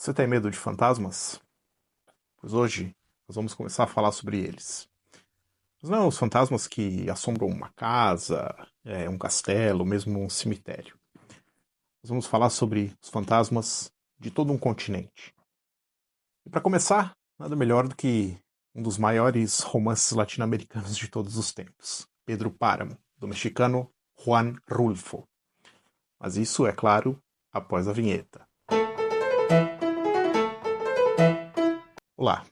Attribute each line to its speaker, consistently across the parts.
Speaker 1: Você tem medo de fantasmas? Pois hoje nós vamos começar a falar sobre eles. Mas não os fantasmas que assombram uma casa, um castelo, mesmo um cemitério. Nós vamos falar sobre os fantasmas de todo um continente. E para começar, nada melhor do que um dos maiores romances latino-americanos de todos os tempos, Pedro Páramo, do mexicano Juan Rulfo. Mas isso, é claro, após a vinheta. Olá,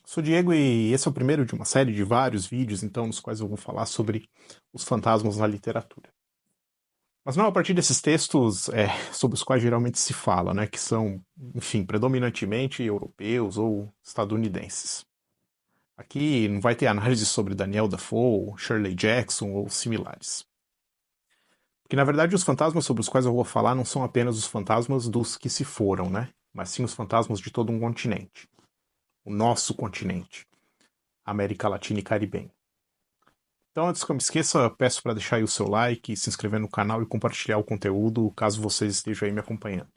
Speaker 1: sou Diego e esse é o primeiro de uma série de vários vídeos, então, nos quais eu vou falar sobre os fantasmas na literatura. Mas não a partir desses textos sobre os quais geralmente se fala, né, que são, enfim, predominantemente europeus ou estadunidenses. Aqui não vai ter análise sobre Daniel Defoe, Shirley Jackson ou similares. Porque, na verdade, os fantasmas sobre os quais eu vou falar não são apenas os fantasmas dos que se foram, né, mas sim os fantasmas de todo um continente. O nosso continente. América Latina e Caribenha. Então, antes que eu me esqueça, peço para deixar aí o seu like, se inscrever no canal e compartilhar o conteúdo, caso vocês estejam aí me acompanhando.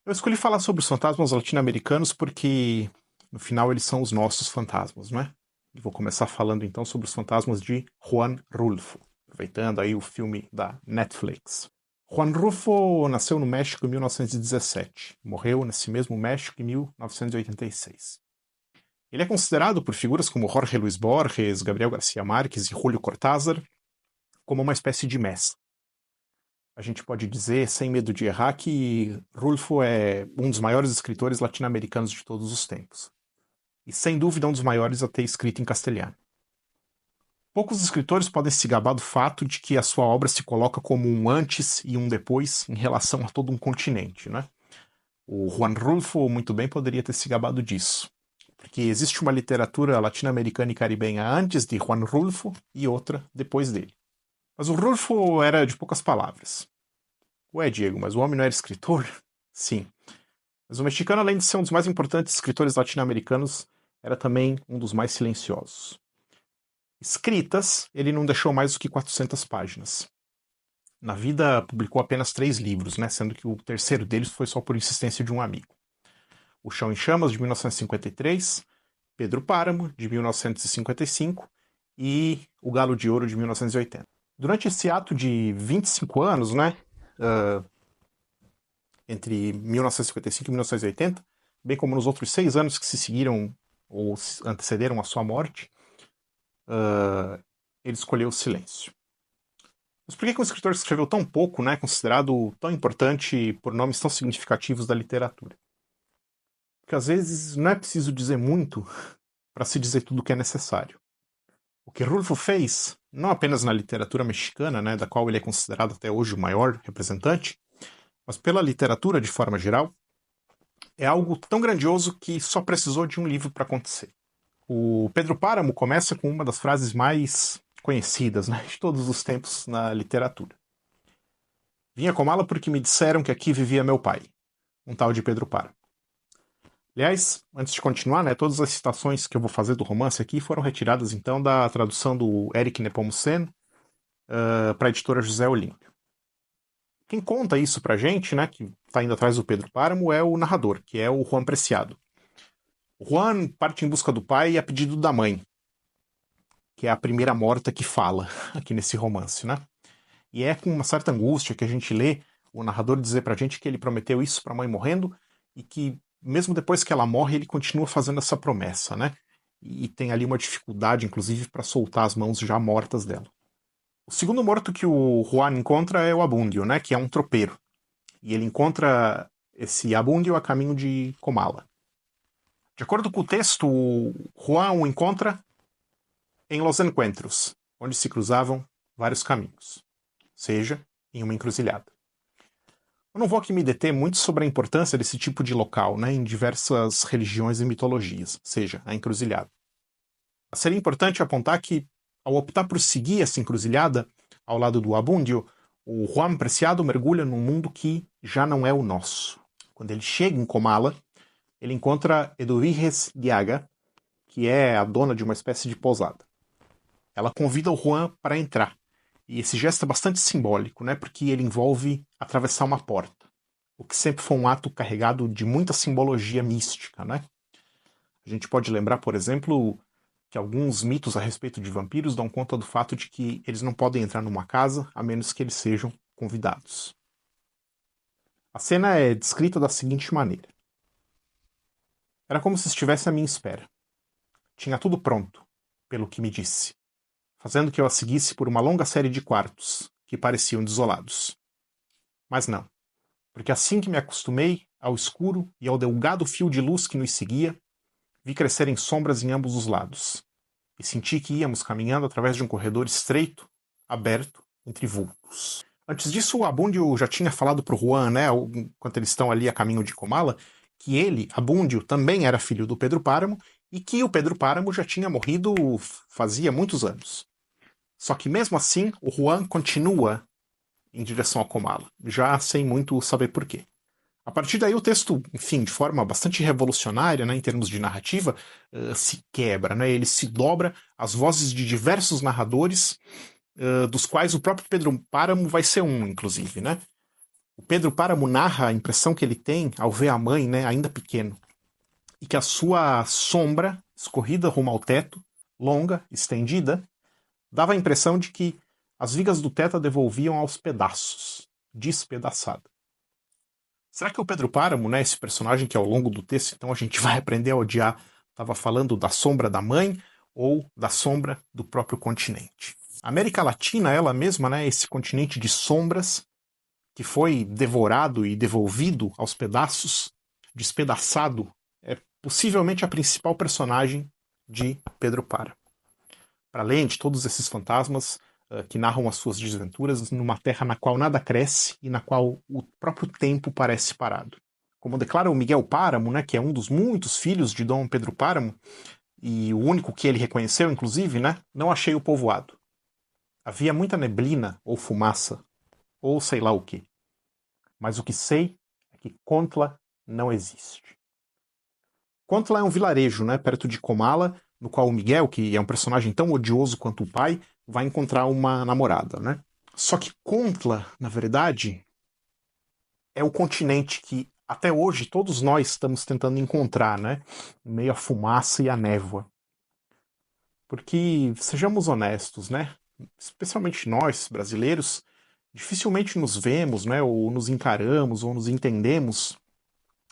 Speaker 1: Eu escolhi falar sobre os fantasmas latino-americanos porque, no final, eles são os nossos fantasmas, não é? E vou começar falando então sobre os fantasmas de Juan Rulfo, aproveitando aí o filme da Netflix. Juan Rulfo nasceu no México em 1917, morreu nesse mesmo México em 1986. Ele é considerado por figuras como Jorge Luis Borges, Gabriel Garcia Marques e Julio Cortázar como uma espécie de mestre. A gente pode dizer, sem medo de errar, que Rulfo é um dos maiores escritores latino-americanos de todos os tempos. E sem dúvida um dos maiores a ter escrito em castelhano. Poucos escritores podem se gabar do fato de que a sua obra se coloca como um antes e um depois em relação a todo um continente, né? O Juan Rulfo muito bem poderia ter se gabado disso. Porque existe uma literatura latino-americana e caribenha antes de Juan Rulfo e outra depois dele. Mas o Rulfo era de poucas palavras. Ué, Diego, mas o homem não era escritor? Sim. Mas o mexicano, além de ser um dos mais importantes escritores latino-americanos, era também um dos mais silenciosos. Escritas, ele não deixou mais do que 400 páginas. Na vida, publicou apenas 3 livros, né, sendo que o terceiro deles foi só por insistência de um amigo. O Chão em Chamas, de 1953, Pedro Páramo, de 1955, e O Galo de Ouro, de 1980. Durante esse ato de 25 anos, né, entre 1955 e 1980, bem como nos outros 6 anos que se seguiram ou antecederam a sua morte, ele escolheu o silêncio. Mas por que um escritor que escreveu tão pouco, né, considerado tão importante por nomes tão significativos da literatura? Porque às vezes não é preciso dizer muito para se dizer tudo o que é necessário. O que Rulfo fez, não apenas na literatura mexicana, né, da qual ele é considerado até hoje o maior representante, mas pela literatura de forma geral, é algo tão grandioso que só precisou de um livro para acontecer. O Pedro Páramo começa com uma das frases mais conhecidas, né, de todos os tempos na literatura. Vinha comá-la porque me disseram que aqui vivia meu pai, um tal de Pedro Páramo. Aliás, antes de continuar, né, todas as citações que eu vou fazer do romance aqui foram retiradas então da tradução do Eric Nepomuceno para a editora José Olímpio. Quem conta isso pra gente, né, que está indo atrás do Pedro Páramo, é o narrador, que é o Juan Preciado. O Juan parte em busca do pai a pedido da mãe, que é a primeira morta que fala aqui nesse romance, né? E é com uma certa angústia que a gente lê o narrador dizer pra gente que ele prometeu isso pra mãe morrendo e que mesmo depois que ela morre, ele continua fazendo essa promessa, né? E tem ali uma dificuldade, inclusive, para soltar as mãos já mortas dela. O segundo morto que o Juan encontra é o Abundio, né? Que é um tropeiro. E ele encontra esse Abundio a caminho de Comala. De acordo com o texto, o Juan o encontra em Los Encuentros, onde se cruzavam vários caminhos, seja, em uma encruzilhada. Eu não vou aqui me deter muito sobre a importância desse tipo de local, né, em diversas religiões e mitologias, seja, a encruzilhada. Mas seria importante apontar que, ao optar por seguir essa encruzilhada, ao lado do Abundio, o Juan Preciado mergulha num mundo que já não é o nosso. Quando ele chega em Comala, ele encontra Eduviges Diaga, que é a dona de uma espécie de pousada. Ela convida o Juan para entrar. E esse gesto é bastante simbólico, né? Porque ele envolve atravessar uma porta. o que sempre foi um ato carregado de muita simbologia mística, né? A gente pode lembrar, por exemplo, que alguns mitos a respeito de vampiros dão conta do fato de que eles não podem entrar numa casa a menos que eles sejam convidados. A cena é descrita da seguinte maneira. Era como se estivesse à minha espera. Tinha tudo pronto, pelo que me disse, fazendo que eu a seguisse por uma longa série de quartos, que pareciam desolados. Mas não, porque assim que me acostumei ao escuro e ao delgado fio de luz que nos seguia, vi crescerem sombras em ambos os lados, e senti que íamos caminhando através de um corredor estreito, aberto, entre vultos. Antes disso, o Abundio já tinha falado pro Juan, né, enquanto eles estão ali a caminho de Comala, que ele, Abundio, também era filho do Pedro Páramo e que o Pedro Páramo já tinha morrido fazia muitos anos. Só que mesmo assim, o Juan continua em direção a Comala, já sem muito saber porquê. A partir daí o texto, enfim, de forma bastante revolucionária, né, em termos de narrativa, se quebra, né, ele se dobra às vozes de diversos narradores, dos quais o próprio Pedro Páramo vai ser um, inclusive, né? O Pedro Páramo narra a impressão que ele tem ao ver a mãe, né, ainda pequeno, e que a sua sombra, escorrida rumo ao teto, longa, estendida, dava a impressão de que as vigas do teto a devolviam aos pedaços, despedaçada. Será que o Pedro Páramo, né, esse personagem que ao longo do texto então a gente vai aprender a odiar, estava falando da sombra da mãe ou da sombra do próprio continente? A América Latina, ela mesma, né, esse continente de sombras que foi devorado e devolvido aos pedaços, despedaçado, é possivelmente a principal personagem de Pedro Páramo. Para além de todos esses fantasmas que narram as suas desventuras numa terra na qual nada cresce e na qual o próprio tempo parece parado. Como declara o Miguel Páramo, né, que é um dos muitos filhos de Dom Pedro Páramo, e o único que ele reconheceu, inclusive, né, não achei o povoado. Havia muita neblina ou fumaça, ou sei lá o que. Mas o que sei é que Contla não existe. Contla é um vilarejo, né, perto de Comala, no qual o Miguel, que é um personagem tão odioso quanto o pai, vai encontrar uma namorada, né? Só que Contla, na verdade, é o continente que até hoje todos nós estamos tentando encontrar, né? Em meio à fumaça e à névoa. Porque, sejamos honestos, né? Especialmente nós, brasileiros, dificilmente nos vemos, né? Ou nos encaramos, ou nos entendemos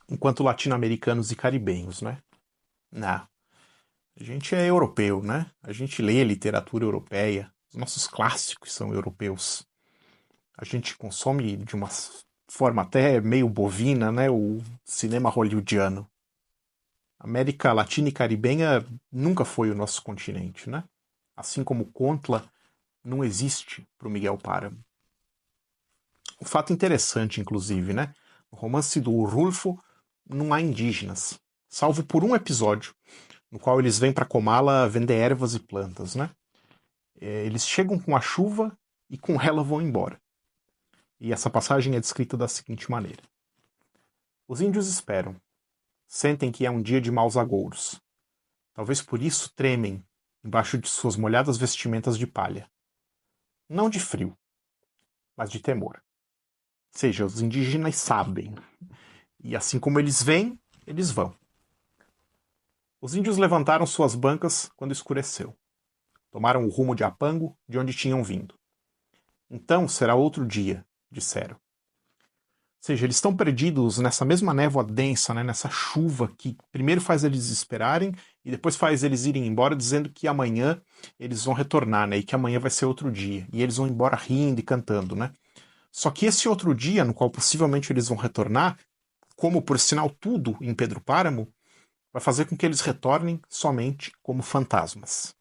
Speaker 1: enquanto latino-americanos e caribenhos, né? Não. A gente é europeu, né? A gente lê literatura europeia. Os nossos clássicos são europeus. A gente consome de uma forma até meio bovina, né? O cinema hollywoodiano. América Latina e Caribenha nunca foi o nosso continente, né? Assim como Contla não existe para o Miguel Páramo. Um fato interessante, inclusive, né? No romance do Rulfo não há indígenas, salvo por um episódio, no qual eles vêm para Comala vender ervas e plantas, né? Eles chegam com a chuva e com ela vão embora. E essa passagem é descrita da seguinte maneira. Os índios esperam. Sentem que é um dia de maus agouros. Talvez por isso tremem embaixo de suas molhadas vestimentas de palha. Não de frio, mas de temor. Ou seja, os indígenas sabem. E assim como eles vêm, eles vão. Os índios levantaram suas bancas quando escureceu. Tomaram o rumo de Apango, de onde tinham vindo. Então será outro dia, disseram. Ou seja, eles estão perdidos nessa mesma névoa densa, né, nessa chuva que primeiro faz eles esperarem e depois faz eles irem embora dizendo que amanhã eles vão retornar, né, e que amanhã vai ser outro dia. E eles vão embora rindo e cantando, né? Só que esse outro dia, no qual possivelmente eles vão retornar, como por sinal tudo em Pedro Páramo, vai fazer com que eles retornem somente como fantasmas.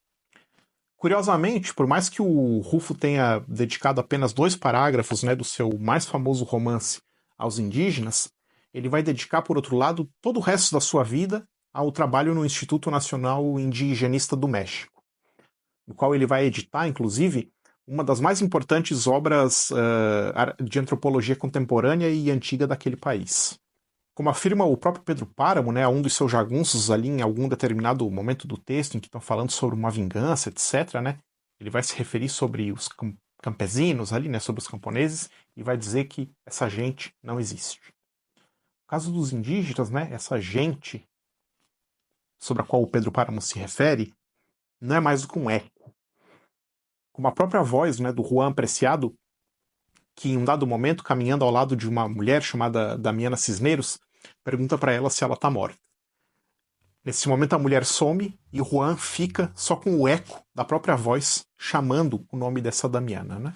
Speaker 1: Curiosamente, por mais que o Rufo tenha dedicado apenas 2 parágrafos, né, do seu mais famoso romance aos indígenas, ele vai dedicar, por outro lado, todo o resto da sua vida ao trabalho no Instituto Nacional Indigenista do México, no qual ele vai editar, inclusive, uma das mais importantes obras de antropologia contemporânea e antiga daquele país. Como afirma o próprio Pedro Páramo, né, um dos seus jagunços ali em algum determinado momento do texto em que estão falando sobre uma vingança, etc., né, ele vai se referir sobre os campesinos ali, né, sobre os camponeses, e vai dizer que essa gente não existe. caso dos indígenas, né, essa gente sobre a qual o Pedro Páramo se refere, não é mais do que um eco. Como a própria voz, né, do Juan Preciado, que em um dado momento, caminhando ao lado de uma mulher chamada Damiana Cisneros, pergunta para ela se ela está morta. Nesse momento a mulher some e o Juan fica só com o eco da própria voz chamando o nome dessa Damiana, né?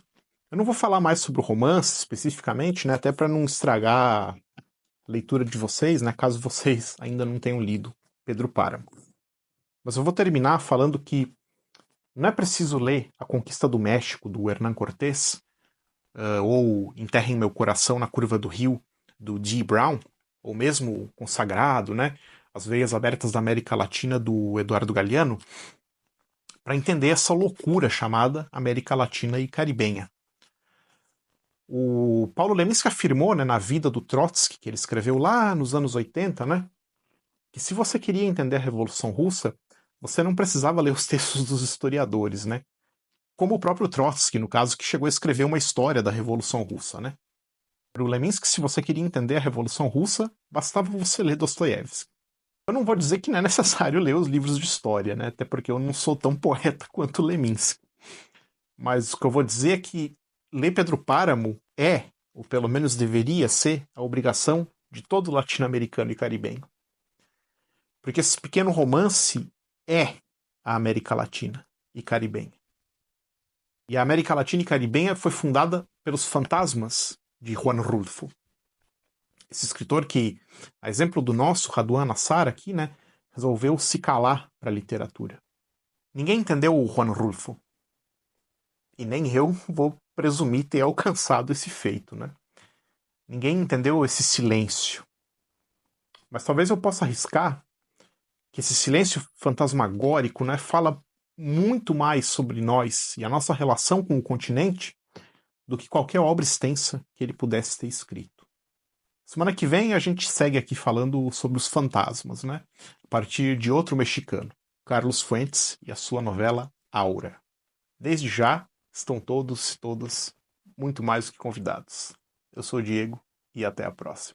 Speaker 1: Eu não vou falar mais sobre o romance especificamente, né, até para não estragar a leitura de vocês, né, caso vocês ainda não tenham lido Pedro Páramo. Mas eu vou terminar falando que não é preciso ler A Conquista do México, do Hernán Cortés, ou Enterra em Meu Coração na Curva do Rio, do Dee Brown, ou mesmo o consagrado, né, As Veias Abertas da América Latina, do Eduardo Galeano, para entender essa loucura chamada América Latina e Caribenha. O Paulo Leminski afirmou, né, na Vida do Trotsky, que ele escreveu lá nos anos 80, né, que se você queria entender a Revolução Russa, você não precisava ler os textos dos historiadores, né? Como o próprio Trotsky, no caso, que chegou a escrever uma história da Revolução Russa, né? Para o Leminski, se você queria entender a Revolução Russa, bastava você ler Dostoiévski. Eu não vou dizer que não é necessário ler os livros de história, né? Até porque eu não sou tão poeta quanto o Leminski. Mas o que eu vou dizer é que ler Pedro Páramo é, ou pelo menos deveria ser, a obrigação de todo latino-americano e caribenho. Porque esse pequeno romance é a América Latina e Caribenha. E a América Latina e Caribenha foi fundada pelos fantasmas de Juan Rulfo. Esse escritor que, a exemplo do nosso Raduan Nassar aqui, né, resolveu se calar para a literatura. Ninguém entendeu o Juan Rulfo. E nem eu vou presumir ter alcançado esse feito, né? Ninguém entendeu esse silêncio. Mas talvez eu possa arriscar que esse silêncio fantasmagórico, né, fala muito mais sobre nós e a nossa relação com o continente do que qualquer obra extensa que ele pudesse ter escrito. Semana que vem a gente segue aqui falando sobre os fantasmas, né? A partir de outro mexicano, Carlos Fuentes e a sua novela Aura. Desde já, estão todos e todas muito mais do que convidados. Eu sou o Diego e até a próxima.